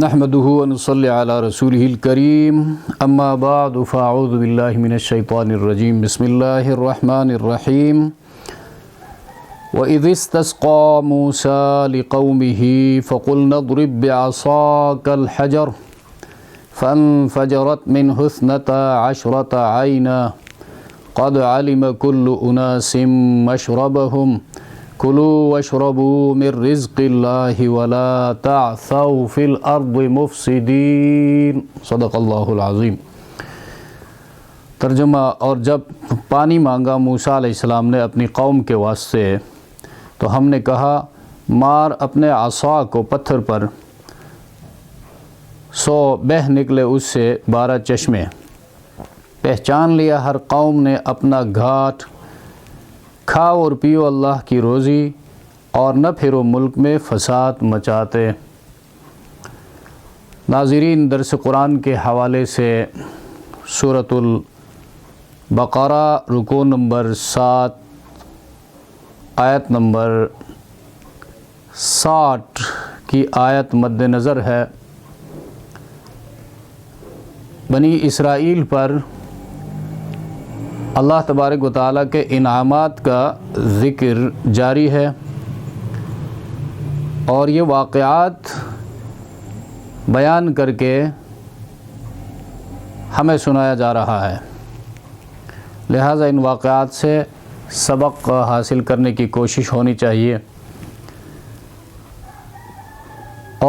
نحمده ونصلي على رسوله الكريم اما بعد فاعوذ بالله من الشيطان الرجيم بسم الله الرحمن الرحيم وإذ استسقى موسى لقومه فقلنا اضرب بعصاك الحجر فانفجرت منه 12 عينا قد علم كل أناس مشربهم كلوا واشربوا من رزق الله ولا تعثوا في الأرض مفسدين صدق اللہ العظیم۔ ترجمہ: اور جب پانی مانگا موسیٰ علیہ السلام نے اپنی قوم کے واسطے تو ہم نے کہا مار اپنے عصا کو پتھر پر، سو بہہ نکلے اس سے 12 چشمے۔ پہچان لیا ہر قوم نے اپنا گھاٹ، کھاؤ اور پیو اللہ کی روزی اور نہ پھرو ملک میں فساد مچاتے۔ ناظرین، درس قرآن کے حوالے سے سورۃ البقرہ رکوع نمبر 7 آیت نمبر 60 کی آیت مد نظر ہے۔ بنی اسرائیل پر اللہ تبارک و تعالیٰ کے انعامات کا ذکر جاری ہے، اور یہ واقعات بیان کر کے ہمیں سنایا جا رہا ہے، لہٰذا ان واقعات سے سبق حاصل کرنے کی کوشش ہونی چاہیے۔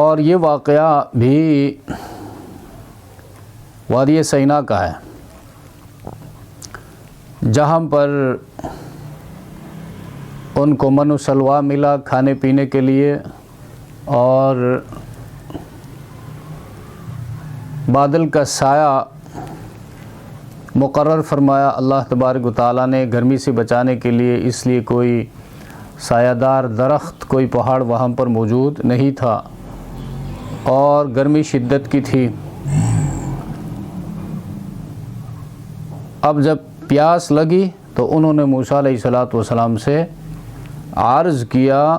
اور یہ واقعہ بھی وادی سینا کا ہے، جہاں پر ان کو من و سلویٰ ملا کھانے پینے کے لیے، اور بادل کا سایہ مقرر فرمایا اللہ تبارک و تعالیٰ نے گرمی سے بچانے کے لیے، اس لیے کوئی سایہ دار درخت، کوئی پہاڑ وہاں پر موجود نہیں تھا، اور گرمی شدت کی تھی۔ اب جب پیاس لگی تو انہوں نے موسیٰ علیہ السلام سے عرض کیا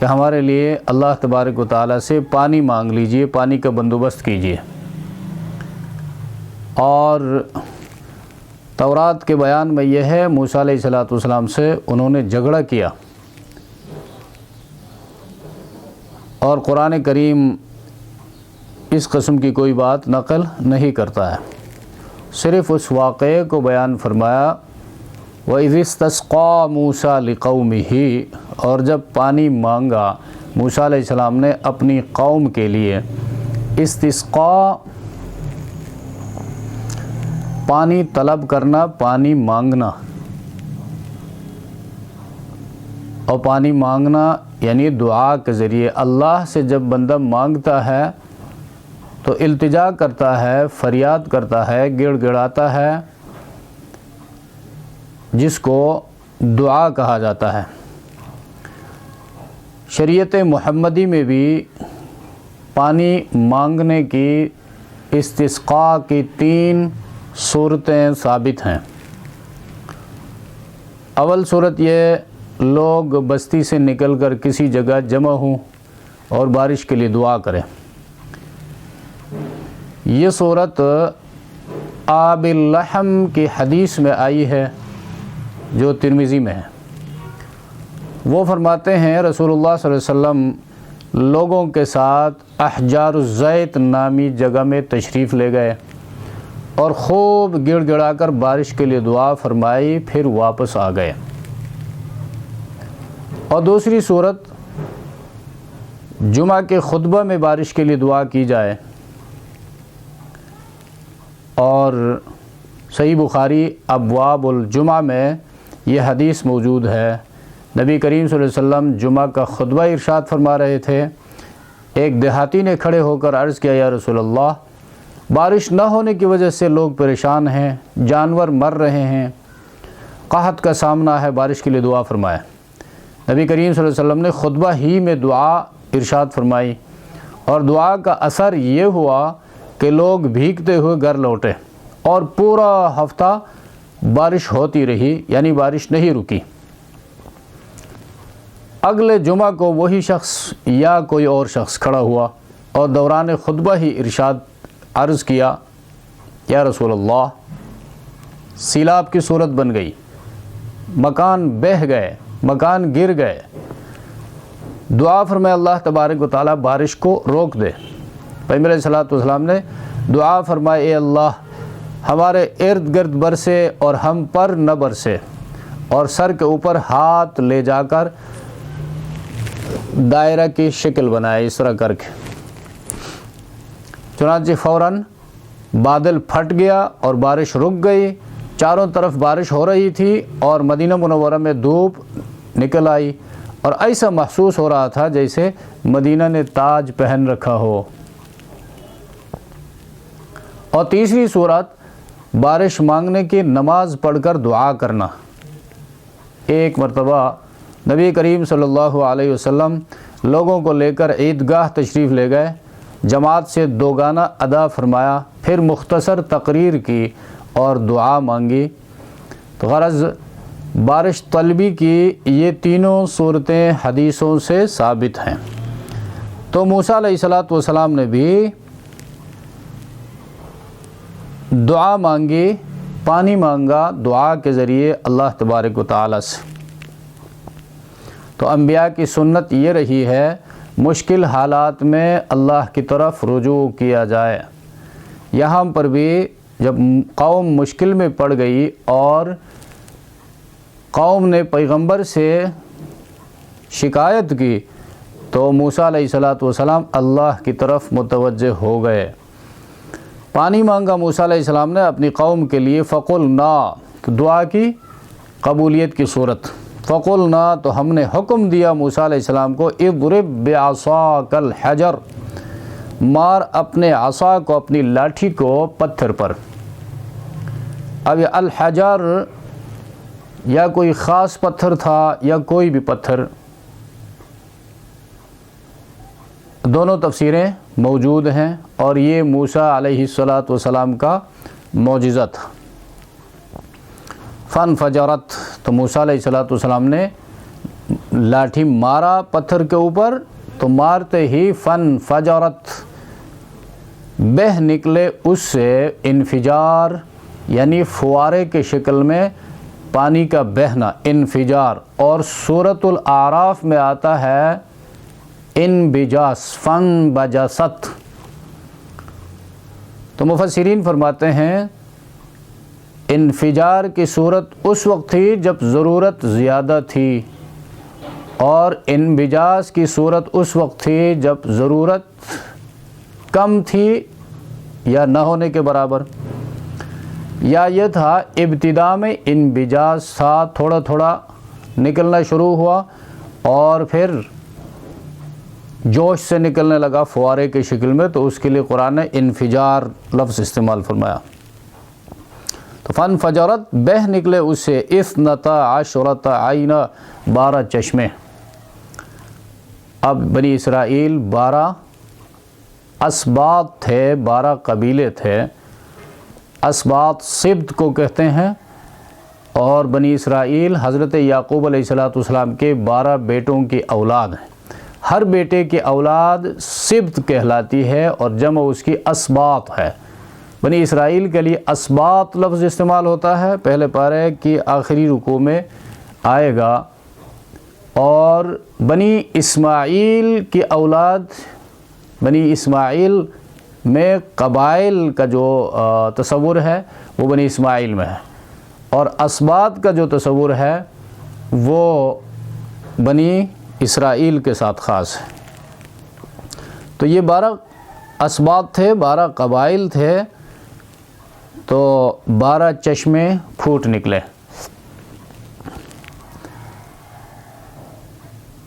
کہ ہمارے لیے اللہ تبارک و تعالیٰ سے پانی مانگ لیجئے، پانی کا بندوبست کیجئے۔ اور تورات کے بیان میں یہ ہے، موسیٰ علیہ السلام سے انہوں نے جھگڑا کیا، اور قرآن کریم اس قسم کی کوئی بات نقل نہیں کرتا ہے، صرف اس واقعے کو بیان فرمایا وَإِذِ اسْتَسْقَىٰ مُوسَىٰ لِقَوْمِهِ، اور جب پانی مانگا موسیٰ علیہ السلام نے اپنی قوم کے لیے۔ استسقاء پانی طلب کرنا، پانی مانگنا، اور پانی مانگنا یعنی دعا کے ذریعے اللہ سے جب بندہ مانگتا ہے تو التجا کرتا ہے، فریاد کرتا ہے، گڑ گڑاتا ہے، جس کو دعا کہا جاتا ہے۔ شریعت محمدی میں بھی پانی مانگنے کی، استسقاء کی 3 صورتیں ثابت ہیں۔ اول صورت یہ، لوگ بستی سے نکل کر کسی جگہ جمع ہوں اور بارش کے لیے دعا کریں۔ یہ صورت آب اللحم کی حدیث میں آئی ہے جو ترمذی میں ہے۔ وہ فرماتے ہیں رسول اللہ صلی اللہ علیہ وسلم لوگوں کے ساتھ احجار الزیت نامی جگہ میں تشریف لے گئے، اور خوب گڑ گڑا کر بارش کے لیے دعا فرمائی، پھر واپس آ گئے۔ اور دوسری صورت، جمعہ کے خطبہ میں بارش کے لیے دعا کی جائے، اور صحیح بخاری ابواب الجمعہ میں یہ حدیث موجود ہے۔ نبی کریم صلی اللہ علیہ وسلم جمعہ کا خطبہ ارشاد فرما رہے تھے، ایک دیہاتی نے کھڑے ہو کر عرض کیا، یا رسول اللہ، بارش نہ ہونے کی وجہ سے لوگ پریشان ہیں، جانور مر رہے ہیں، قحط کا سامنا ہے، بارش کے لیے دعا فرمائے۔ نبی کریم صلی اللہ علیہ وسلم نے خطبہ ہی میں دعا ارشاد فرمائی، اور دعا کا اثر یہ ہوا کہ لوگ بھیگتے ہوئے گھر لوٹے، اور پورا ہفتہ بارش ہوتی رہی، یعنی بارش نہیں رکی۔ اگلے جمعہ کو وہی شخص یا کوئی اور شخص کھڑا ہوا اور دوران خطبہ ہی ارشاد عرض کیا، یا رسول اللہ، سیلاب کی صورت بن گئی، مکان بہہ گئے، مکان گر گئے، دعا فرمائے اللہ تبارک و تعالیٰ بارش کو روک دے۔ پیغمبر علیہ الصلوۃ والسلام نے دعا فرمائے، اے اللہ ہمارے ارد گرد برسے اور ہم پر نہ برسے، اور سر کے اوپر ہاتھ لے جا کر دائرہ کی شکل بنائے اس طرح کر کے۔ چنانچہ فوراً بادل پھٹ گیا اور بارش رک گئی، چاروں طرف بارش ہو رہی تھی اور مدینہ منورہ میں دھوپ نکل آئی، اور ایسا محسوس ہو رہا تھا جیسے مدینہ نے تاج پہن رکھا ہو۔ اور تیسری صورت، بارش مانگنے کی نماز پڑھ کر دعا کرنا۔ ایک مرتبہ نبی کریم صلی اللہ علیہ وسلم لوگوں کو لے کر عیدگاہ تشریف لے گئے، جماعت سے دو گانا ادا فرمایا، پھر مختصر تقریر کی اور دعا مانگی۔ تو غرض بارش طلبی کی یہ تینوں صورتیں حدیثوں سے ثابت ہیں۔ تو موسیٰ علیہ السلام نے بھی دعا مانگی، پانی مانگا دعا کے ذریعے اللہ تبارک و تعالیٰ سے۔ تو انبیاء کی سنت یہ رہی ہے مشکل حالات میں اللہ کی طرف رجوع کیا جائے۔ یہاں پر بھی جب قوم مشکل میں پڑ گئی اور قوم نے پیغمبر سے شکایت کی تو موسیٰ علیہ السلام اللہ کی طرف متوجہ ہو گئے۔ پانی مانگا موسیٰ علیہ السلام نے اپنی قوم کے لیے، فَقُلْنَا دعا کی قبولیت کی صورت، فَقُلْنَا تو ہم نے حکم دیا موسیٰ علیہ السلام کو، اضرب بعصاک الحجر مار اپنے عصا کو، اپنی لاٹھی کو پتھر پر۔ اب الحجر یا کوئی خاص پتھر تھا یا کوئی بھی پتھر، دونوں تفسیریں موجود ہیں، اور یہ موسیٰ علیہ السلام کا معجزہ تھا۔ فانفجرت تو موسیٰ علیہ السلام نے لاٹھی مارا پتھر کے اوپر، تو مارتے ہی فانفجرت بہہ نکلے اس سے انفجار، یعنی فوارے کے شکل میں پانی کا بہنا، انفجار۔ اور سورۃ الاعراف میں آتا ہے انبجاس، فانبجست۔ تو مفسرین فرماتے ہیں انفجار کی صورت اس وقت تھی جب ضرورت زیادہ تھی، اور انبجاس کی صورت اس وقت تھی جب ضرورت کم تھی یا نہ ہونے کے برابر۔ یا یہ تھا ابتدا میں انبجاس تھا، تھوڑا تھوڑا نکلنا شروع ہوا اور پھر جوش سے نکلنے لگا فوارے کی شکل میں، تو اس کے لیے قرآن نے انفجار لفظ استعمال فرمایا۔ تو فانفجرت بہہ نکلے اس سے 12 عین 12 چشمے۔ اب بنی اسرائیل 12 اسباط تھے، 12 قبیلے تھے۔ اسباط سبط کو کہتے ہیں، اور بنی اسرائیل حضرت یعقوب علیہ السلام کے 12 بیٹوں کی اولاد ہیں۔ ہر بیٹے کی اولاد سبط کہلاتی ہے اور جمع اس کی اسباط ہے۔ بنی اسرائیل کے لیے اسباط لفظ استعمال ہوتا ہے، پہلے پارے کی آخری رکوع میں آئے گا۔ اور بنی اسماعیل کی اولاد، بنی اسماعیل میں قبائل کا جو تصور ہے وہ بنی اسماعیل میں ہے، اور اسباط کا جو تصور ہے وہ بنی اسرائیل کے ساتھ خاص ہے۔ تو یہ 12 اسباط تھے، 12 قبائل تھے، تو 12 چشمے پھوٹ نکلے۔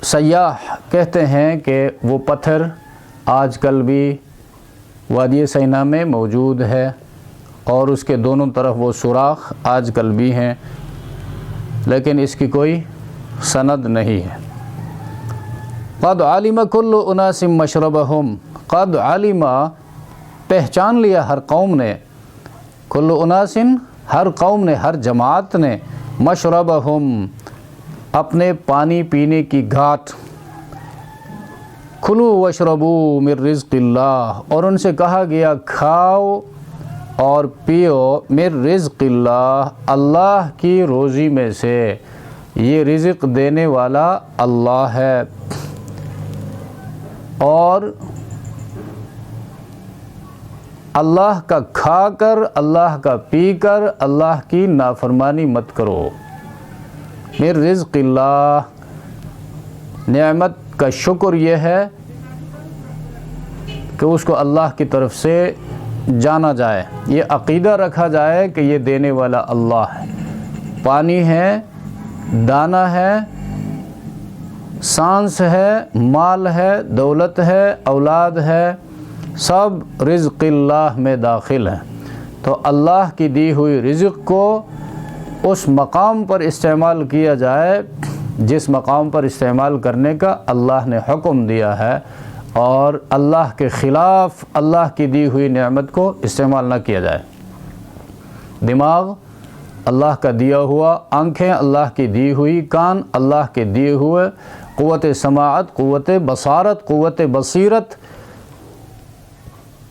سیاح کہتے ہیں کہ وہ پتھر آج کل بھی وادی سینا میں موجود ہے، اور اس کے دونوں طرف وہ سوراخ آج کل بھی ہیں، لیکن اس کی کوئی سند نہیں ہے۔ قد علم کل اناس مشربہم، قد علم پہچان لیا ہر قوم نے، کل اناس ہر قوم نے، ہر جماعت نے، مشربہم اپنے پانی پینے کی گھاٹ، کھلو وشربو من رزق اللہ، اور ان سے کہا گیا کھاؤ اور پیو من رزق اللہ، اللہ کی روزی میں سے، یہ رزق دینے والا اللہ ہے، اور اللہ کا کھا کر، اللہ کا پی کر اللہ کی نافرمانی مت کرو۔ من رزق اللہ، نعمت کا شکر یہ ہے کہ اس کو اللہ کی طرف سے جانا جائے، یہ عقیدہ رکھا جائے کہ یہ دینے والا اللہ ہے۔ پانی ہے، دانہ ہے، سانس ہے، مال ہے، دولت ہے، اولاد ہے، سب رزق اللہ میں داخل ہیں۔ تو اللہ کی دی ہوئی رزق کو اس مقام پر استعمال کیا جائے جس مقام پر استعمال کرنے کا اللہ نے حکم دیا ہے، اور اللہ کے خلاف اللہ کی دی ہوئی نعمت کو استعمال نہ کیا جائے۔ دماغ اللہ کا دیا ہوا، آنکھیں اللہ کی دی ہوئی، کان اللہ کے دیے ہوئے، قوت سماعت، قوت بصارت، قوت بصیرت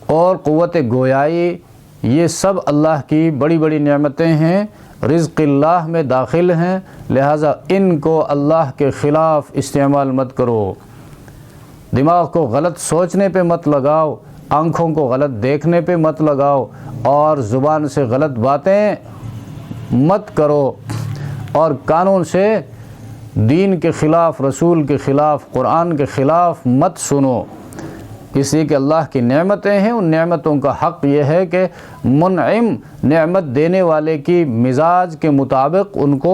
اور قوت گویائی، یہ سب اللہ کی بڑی بڑی نعمتیں ہیں، رزق اللہ میں داخل ہیں، لہٰذا ان کو اللہ کے خلاف استعمال مت کرو۔ دماغ کو غلط سوچنے پہ مت لگاؤ، آنکھوں کو غلط دیکھنے پہ مت لگاؤ، اور زبان سے غلط باتیں مت کرو، اور کانوں سے دین کے خلاف، رسول کے خلاف، قرآن کے خلاف مت سنو، اس لیے کہ اللہ کی نعمتیں ہیں، ان نعمتوں کا حق یہ ہے کہ منعم نعمت دینے والے کی مزاج کے مطابق ان کو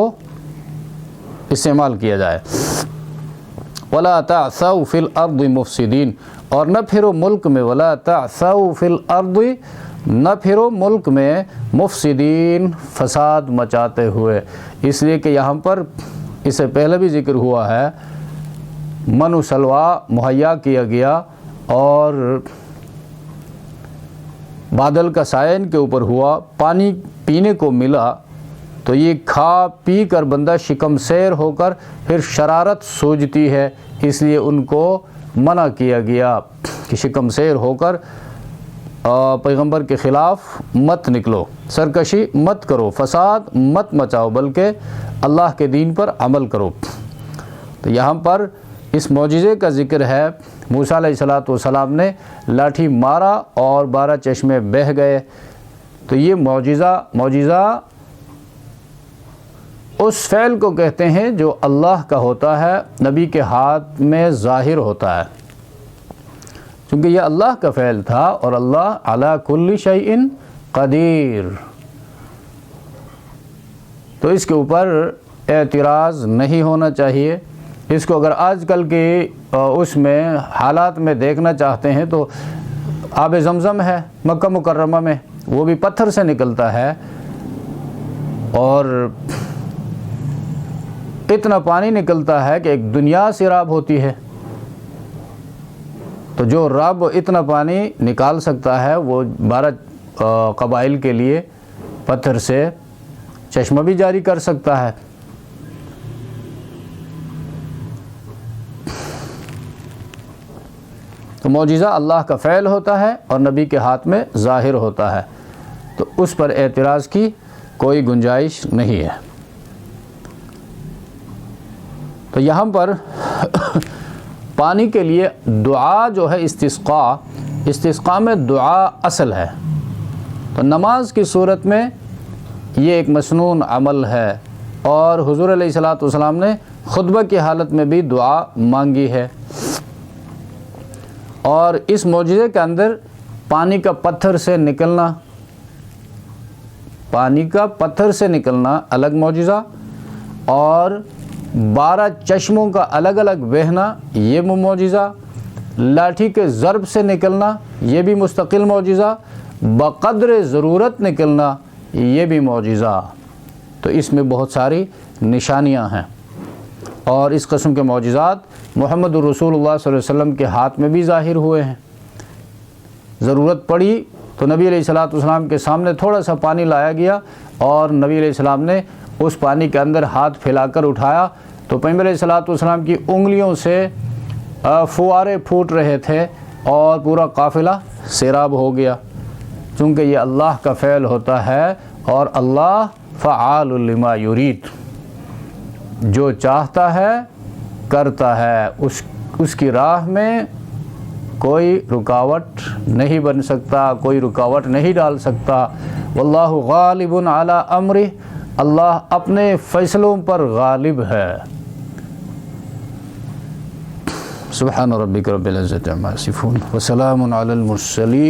استعمال کیا جائے۔ وَلَا تَعْثَوْا فِي الْأَرْضِ مُفْسِدِينَ، اور نہ پھرو ملک میں، وَلَا تَعْثَوْا فِي الْأَرْضِ، نہ پھرو ملک میں، مفسدین، فساد مچاتے ہوئے، اس لیے کہ یہاں پر اس سے پہلے بھی ذکر ہوا ہے، من و سلوہ مہیا کیا گیا اور بادل کا سایہ ان کے اوپر ہوا، پانی پینے کو ملا، تو یہ کھا پی کر بندہ شکم سیر ہو کر پھر شرارت سوجتی ہے، اس لیے ان کو منع کیا گیا کہ شکم سیر ہو کر پیغمبر کے خلاف مت نکلو، سرکشی مت کرو، فساد مت مچاؤ، بلکہ اللہ کے دین پر عمل کرو۔ تو یہاں پر اس معجزے کا ذکر ہے، موسیٰ علیہ السلام نے لاٹھی مارا اور 12 چشمے بہہ گئے۔ تو یہ معجزہ اس فعل کو کہتے ہیں جو اللہ کا ہوتا ہے، نبی کے ہاتھ میں ظاہر ہوتا ہے، چونکہ یہ اللہ کا فعل تھا، اور اللہ علی کل شیء قدیر، تو اس کے اوپر اعتراض نہیں ہونا چاہیے۔ اس کو اگر آج کل کے اس میں حالات میں دیکھنا چاہتے ہیں تو آب زمزم ہے مکہ مکرمہ میں، وہ بھی پتھر سے نکلتا ہے، اور اتنا پانی نکلتا ہے کہ ایک دنیا سیراب ہوتی ہے۔ تو جو رب اتنا پانی نکال سکتا ہے، وہ 12 قبائل کے لیے پتھر سے چشمہ بھی جاری کر سکتا ہے۔ تو معجزہ اللہ کا فعل ہوتا ہے اور نبی کے ہاتھ میں ظاہر ہوتا ہے، تو اس پر اعتراض کی کوئی گنجائش نہیں ہے۔ تو یہاں پر پانی کے لیے دعا جو ہے، استسقاء میں دعا اصل ہے، تو نماز کی صورت میں یہ ایک مسنون عمل ہے، اور حضور علیہ السلام نے خطبہ کی حالت میں بھی دعا مانگی ہے۔ اور اس معجزے کے اندر پانی کا پتھر سے نکلنا الگ معجزہ، اور 12 چشموں کا الگ الگ بہنا یہ معجزہ، لاٹھی کے ضرب سے نکلنا یہ بھی مستقل معجزہ، بقدر ضرورت نکلنا یہ بھی معجزہ۔ تو اس میں بہت ساری نشانیاں ہیں، اور اس قسم کے معجزات محمد رسول اللہ صلی اللہ علیہ وسلم کے ہاتھ میں بھی ظاہر ہوئے ہیں۔ ضرورت پڑی تو نبی علیہ السلام کے سامنے تھوڑا سا پانی لایا گیا، اور نبی علیہ السلام نے اس پانی کے اندر ہاتھ پھیلا کر اٹھایا، تو پیغمبر علیہ الصلوۃ والسلام کی انگلیوں سے فوارے پھوٹ رہے تھے اور پورا قافلہ سیراب ہو گیا، چونکہ یہ اللہ کا فعل ہوتا ہے اور اللہ فعال لما یرید، جو چاہتا ہے کرتا ہے، اس کی راہ میں کوئی رکاوٹ نہیں بن سکتا، کوئی رکاوٹ نہیں ڈال سکتا۔ واللہ غالب علی امرہ، اللہ اپنے فیصلوں پر غالب ہے۔ سبحان ربک رب العزت عما یصفون وسلام علی المرسلین۔